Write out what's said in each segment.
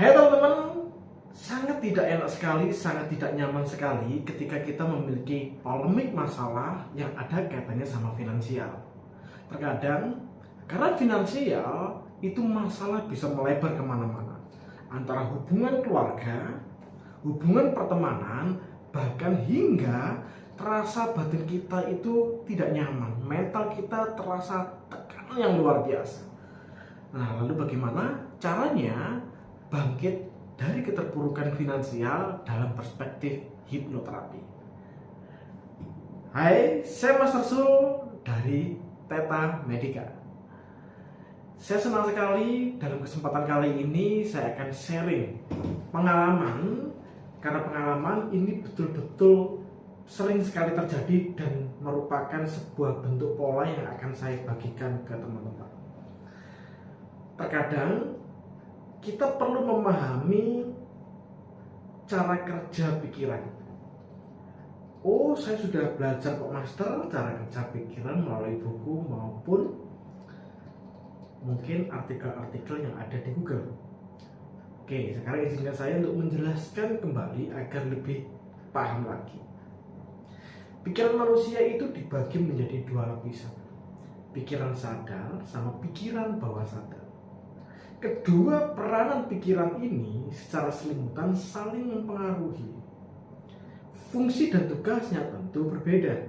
Hai teman-teman, sangat tidak enak sekali, sangat tidak nyaman sekali ketika kita memiliki polemik masalah yang ada kaitannya sama finansial. Terkadang, karena finansial itu masalah bisa melebar kemana-mana. Antara hubungan keluarga, hubungan pertemanan, bahkan hingga terasa batin kita itu tidak nyaman. Mental kita terasa tekanan yang luar biasa. Nah, lalu bagaimana caranya bangkit dari keterpurukan finansial dalam perspektif hipnoterapi? Hai, saya Mas Rasul dari Theta Medica. Saya senang sekali dalam kesempatan kali ini saya akan sharing pengalaman, karena pengalaman ini betul-betul sering sekali terjadi dan merupakan sebuah bentuk pola yang akan saya bagikan ke teman-teman. Terkadang kita perlu memahami cara kerja pikiran. Oh, saya sudah belajar kok Master cara kerja pikiran melalui buku maupun mungkin artikel-artikel yang ada di Google. Oke, sekarang izinkan saya untuk menjelaskan kembali agar lebih paham lagi. Pikiran manusia itu dibagi menjadi dua lapisan. Pikiran sadar sama pikiran bawah sadar. Kedua peranan pikiran ini secara selimutan saling mempengaruhi. Fungsi dan tugasnya tentu berbeda.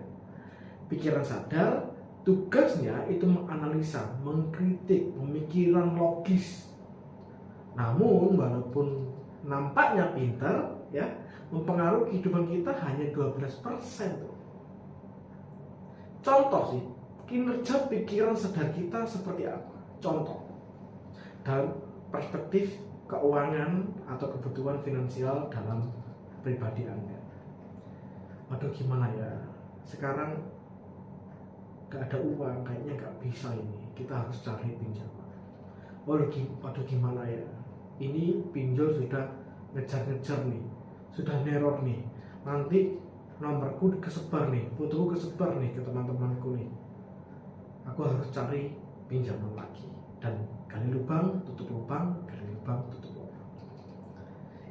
Pikiran sadar, tugasnya itu menganalisa, mengkritik, pemikiran logis. Namun walaupun nampaknya pintar, ya, mempengaruhi kehidupan kita hanya 12%. Contoh sih, kinerja pikiran sadar kita seperti apa? Contoh, dalam perspektif keuangan atau kebutuhan finansial dalam pribadi Anda. Aduh, gimana ya, sekarang gak ada uang, kayaknya gak bisa ini, kita harus cari pinjaman. Waduh, gimana ya, ini pinjol sudah ngejar-ngejar nih, sudah neror nih, nanti nomorku kesebar nih, fotoku kesebar nih ke teman-temanku nih, aku harus cari pinjaman lagi. Dan gali lubang, tutup lubang, gali lubang, tutup lubang.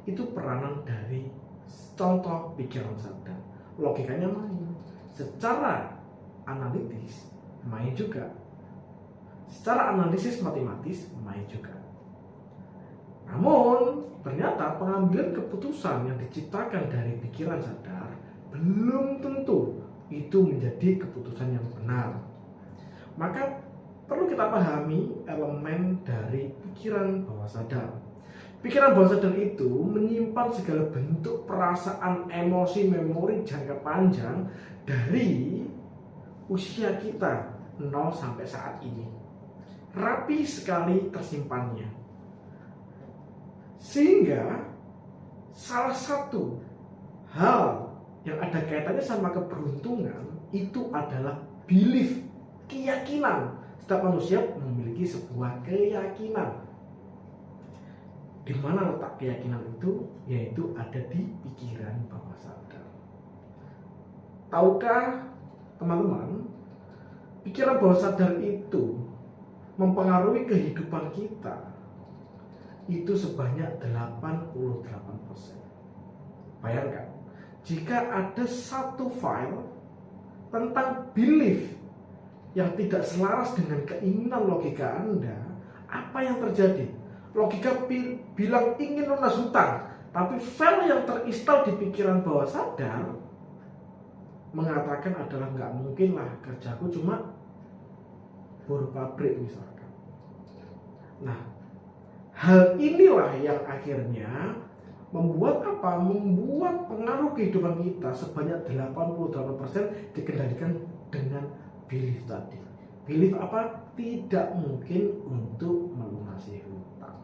Itu peranan dari contoh pikiran sadar. Logikanya main. Secara analitis main juga. Secara analisis matematis main juga. Namun ternyata pengambilan keputusan yang diciptakan dari pikiran sadar belum tentu itu menjadi keputusan yang benar. Maka perlu kita pahami elemen dari pikiran bawah sadar. Pikiran bawah sadar itu menyimpan segala bentuk perasaan, emosi, memori jangka panjang dari usia kita 0 sampai saat ini. Rapi sekali tersimpannya. Sehingga salah satu hal yang ada kaitannya sama keberuntungan itu adalah belief, keyakinan. Setiap manusia memiliki sebuah keyakinan. Di mana letak keyakinan itu? Yaitu ada di pikiran bawah sadar. Tahukah teman-teman, pikiran bawah sadar itu mempengaruhi kehidupan kita itu sebanyak 88%. Bayangkan, jika ada satu file tentang belief yang tidak selaras dengan keinginan logika Anda, apa yang terjadi? Logika bilang ingin lunas hutang, tapi file yang terinstal di pikiran bawah sadar mengatakan adalah nggak mungkin lah, kerjaku cuma buruh pabrik misalkan. Nah, hal inilah yang akhirnya membuat apa? Membuat pengaruh kehidupan kita sebanyak 88% dikendalikan dengan belief tadi. Belief apa? Tidak mungkin untuk melunasi hutang.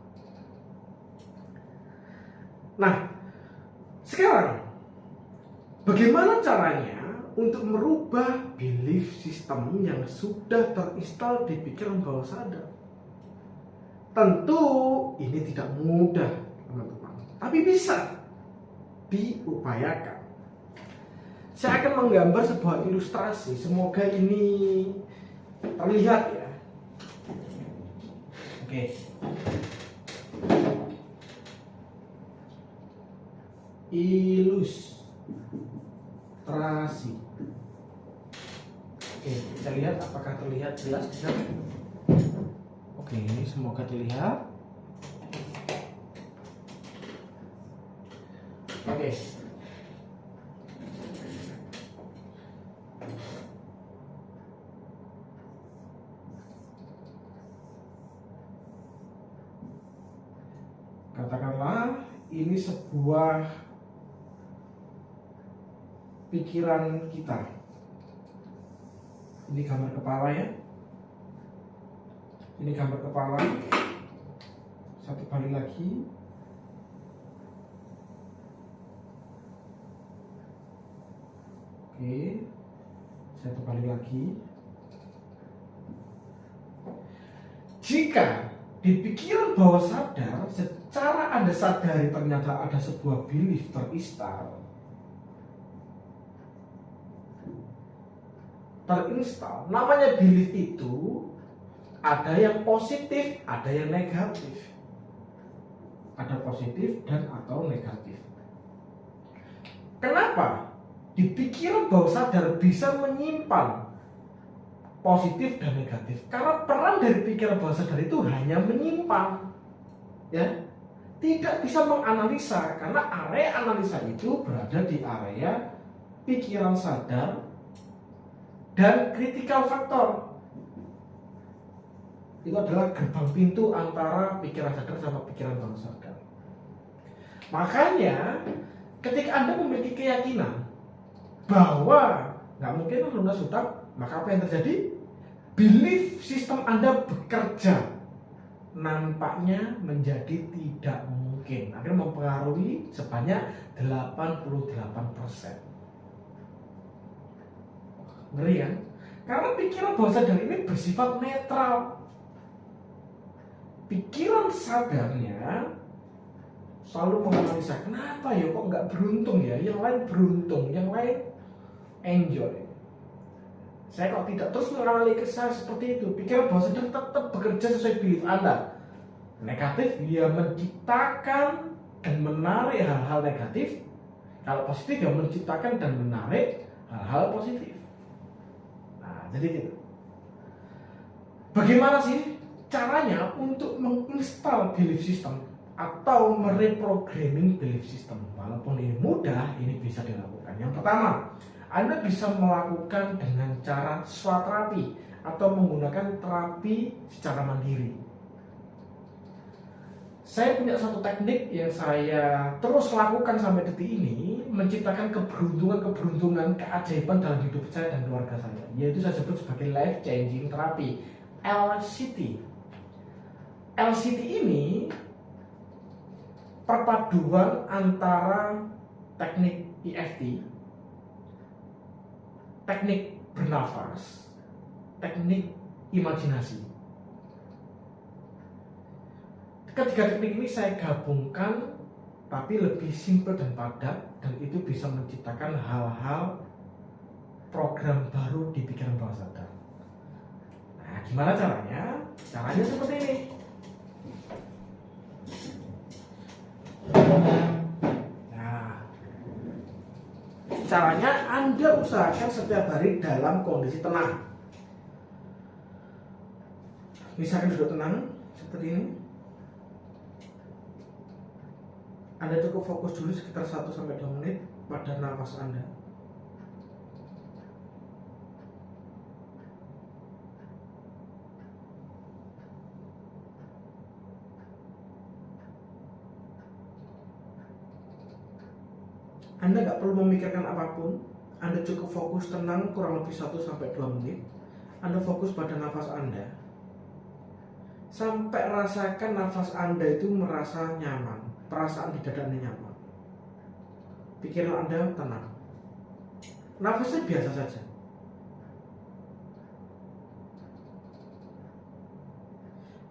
Nah, sekarang bagaimana caranya untuk merubah belief system yang sudah terinstal di pikiran bawah sadar? Tentu ini tidak mudah, teman-teman, tapi bisa diupayakan. Saya akan menggambar sebuah ilustrasi, semoga ini terlihat ya. Oke. ilustrasi. Oke, kita lihat apakah terlihat jelas di sana. Oke, semoga terlihat. Oke. Katakanlah ini sebuah pikiran kita. Ini gambar kepala ya. Ini gambar kepala. Satu kali lagi. Oke. Satu kali lagi. Jika di pikiran bawah sadar, secara Anda sadari ternyata ada sebuah belief terinstal, namanya belief itu ada yang positif, ada yang negatif, ada positif dan atau negatif. Kenapa di pikiran bawah sadar bisa menyimpan positif dan negatif? Karena peran dari pikiran bawah sadar itu hanya menyimpan, ya, tidak bisa menganalisa, karena area analisa itu berada di area pikiran sadar dan critical factor. Itu adalah gerbang pintu antara pikiran sadar sama pikiran bawah sadar. Makanya ketika Anda memiliki keyakinan bahwa nggak mungkin lunas utang, maka apa yang terjadi? Belief sistem Anda bekerja nampaknya menjadi tidak mungkin. Akhirnya mempengaruhi sebanyak 88%. Ngeri kan? Karena pikiran bawah sadar ini bersifat netral. Pikiran sadarnya selalu menganalisa, kenapa ya kok nggak beruntung ya? Yang lain beruntung, yang lain enjoy. Saya kok tidak, terus menganalisa seperti itu. Pikiran bawah sadar tetap bekerja sesuai belief Anda. Negatif, dia menciptakan dan menarik hal-hal negatif. Kalau positif, dia menciptakan dan menarik hal-hal positif. Nah, jadi gitu. Bagaimana sih caranya untuk menginstal belief system atau mereprogramming belief system? Walaupun ini mudah, ini bisa dilakukan. Yang pertama, Anda bisa melakukan dengan cara swaterapi atau menggunakan terapi secara mandiri. Saya punya satu teknik yang saya terus lakukan sampai detik ini, menciptakan keberuntungan, keajaiban dalam hidup saya dan keluarga saya, yaitu saya sebut sebagai life changing therapy, LCT. LCT ini perpaduan antara teknik EFT, teknik bernafas, teknik imajinasi. Ketiga teknik ini saya gabungkan, tapi lebih simpel dan padat, dan itu bisa menciptakan hal-hal program baru di pikiran bawah sadar. Nah, gimana caranya? Caranya seperti ini. Nah, caranya Anda usahakan setiap hari dalam kondisi tenang. Misalkan duduk tenang seperti ini. Anda cukup fokus dulu sekitar 1-2 menit pada nafas Anda. Anda nggak perlu memikirkan apapun. Anda cukup fokus tenang kurang lebih 1-2 menit. Anda fokus pada nafas Anda. Sampai rasakan nafas Anda itu merasa nyaman. Perasaan di dada Anda nyaman. Pikiran Anda tenang. Nafasnya biasa saja.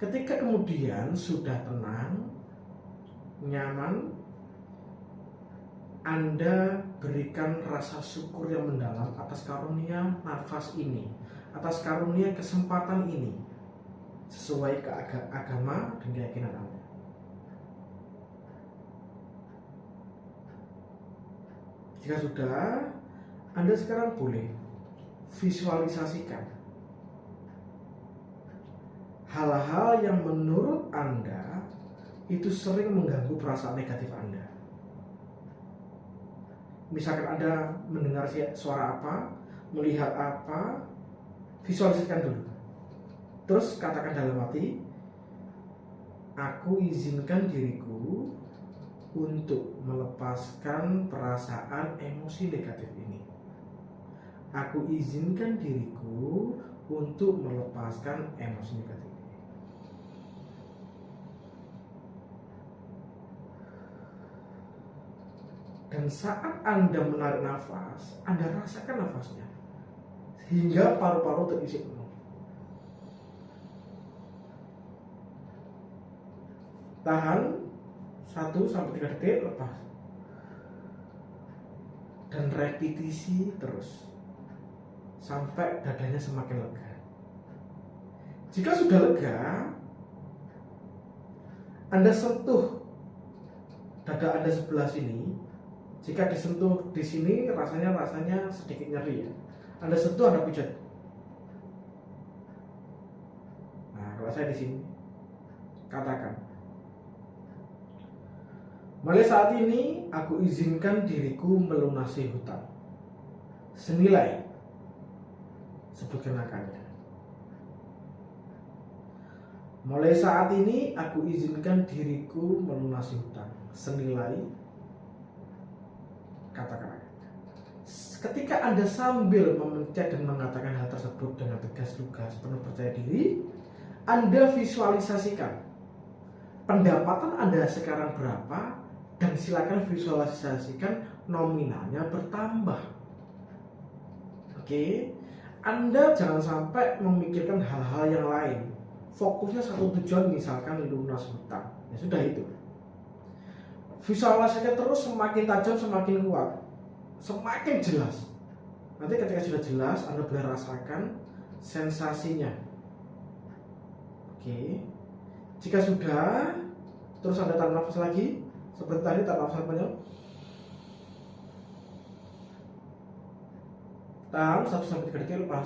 Ketika kemudian sudah tenang, nyaman, Anda berikan rasa syukur yang mendalam atas karunia nafas ini, atas karunia kesempatan ini, sesuai agama dan keyakinan Anda. Jika sudah, Anda sekarang boleh visualisasikan hal-hal yang menurut Anda itu sering mengganggu perasaan negatif Anda. Misalkan Anda mendengar suara apa, melihat apa, visualisasikan dulu. Terus katakan dalam hati, aku izinkan diriku untuk melepaskan perasaan emosi negatif ini. Aku izinkan diriku untuk melepaskan emosi negatif ini. Dan saat Anda menarik nafas, Anda rasakan nafasnya hingga paru-paru terisi penuh. Tahan 1-3 detik, lepas. Dan repetisi terus sampai dadanya semakin lega. Jika sudah lega, Anda sentuh dada Anda sebelah sini. Jika disentuh di sini rasanya sedikit nyeri ya. Anda sentuh, Anda pijat. Nah, kalau saya di sini, katakan, mulai saat ini aku izinkan diriku melunasi hutang senilai, sebutkan angkanya. Mulai saat ini aku izinkan diriku melunasi hutang senilai, katakan. Ketika Anda sambil memencet dan mengatakan hal tersebut dengan tegas, lugas, penuh percaya diri, Anda visualisasikan pendapatan Anda sekarang berapa, dan silakan visualisasikan nominalnya bertambah. Oke, Anda jangan sampai memikirkan hal-hal yang lain. Fokusnya satu tujuan, misalkan lunas hutang. Ya sudah itu. Visualisasikan terus, semakin tajam semakin kuat, semakin jelas. Nanti ketika sudah jelas, Anda boleh rasakan sensasinya. Oke, jika sudah, terus Anda tarik nafas lagi. Seperti tadi, tarik nafas panjang. Tahan 1-3 detik, lepas.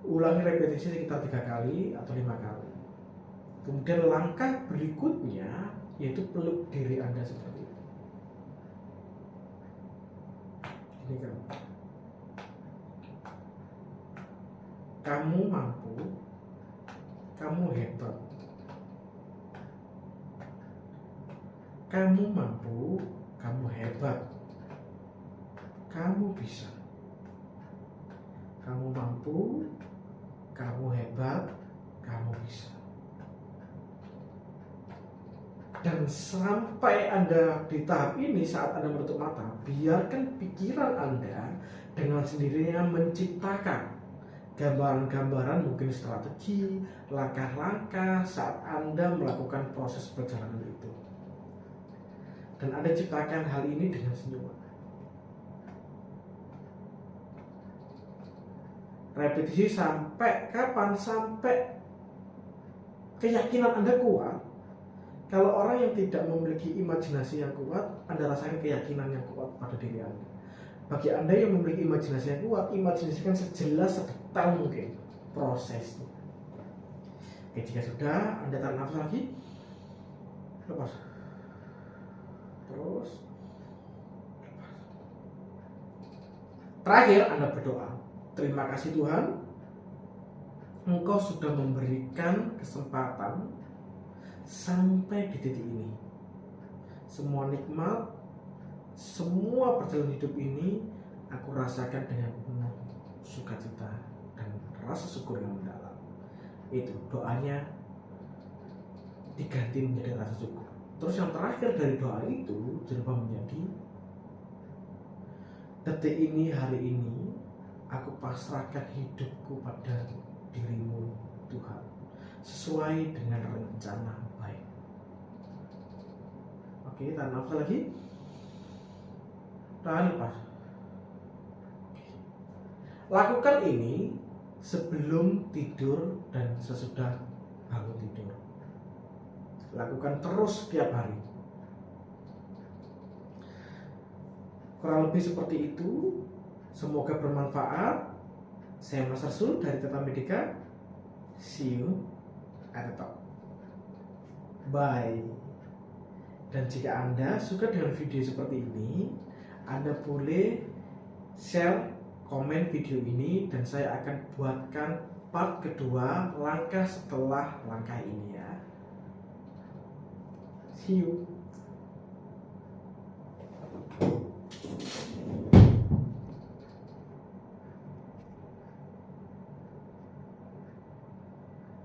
Ulangi repetisi sekitar 3 kali atau 5 kali. Kemudian langkah berikutnya yaitu peluk diri Anda seperti itu. Ini kan. Kamu mampu, kamu hebat. Kamu mampu, kamu hebat. Kamu bisa. Kamu mampu, kamu hebat, kamu bisa. Dan sampai Anda di tahap ini, saat Anda menutup mata, biarkan pikiran Anda dengan sendirinya menciptakan gambaran-gambaran, mungkin strategi, langkah-langkah saat Anda melakukan proses perjalanan itu. Dan Anda ciptakan hal ini dengan senyuman. Repetisi sampai kapan? Sampai keyakinan Anda kuat. Kalau orang yang tidak memiliki imajinasi yang kuat, Anda rasakan keyakinan yang kuat pada diri Anda. Bagi Anda yang memiliki imajinasi yang kuat, imajinasikan sejelas, sedetail mungkin prosesnya. Oke, jika sudah, Anda tarik nafas lagi, lepas. Terus terakhir Anda berdoa, terima kasih Tuhan, Engkau sudah memberikan kesempatan sampai di titik ini. Semua nikmat, semua perjalanan hidup ini aku rasakan dengan penuh sukacita dan rasa syukur yang mendalam. Itu doanya diganti menjadi rasa syukur. Terus yang terakhir dari doa itu dirubah menjadi, detik ini, hari ini, aku pasrahkan hidupku pada dirimu Tuhan, sesuai dengan rencana baik. Oke, tahan nafas lagi. Tahan, lepas. Lakukan ini sebelum tidur dan sesudah bangun tidur. Lakukan terus setiap hari. Kurang lebih seperti itu. Semoga bermanfaat. Saya Mas Rasul dari Tata Medika. See you at the top. Bye. Dan jika Anda suka dengan video seperti ini, Anda boleh share, komen video ini, dan saya akan buatkan part kedua langkah setelah langkah ini ya. See you.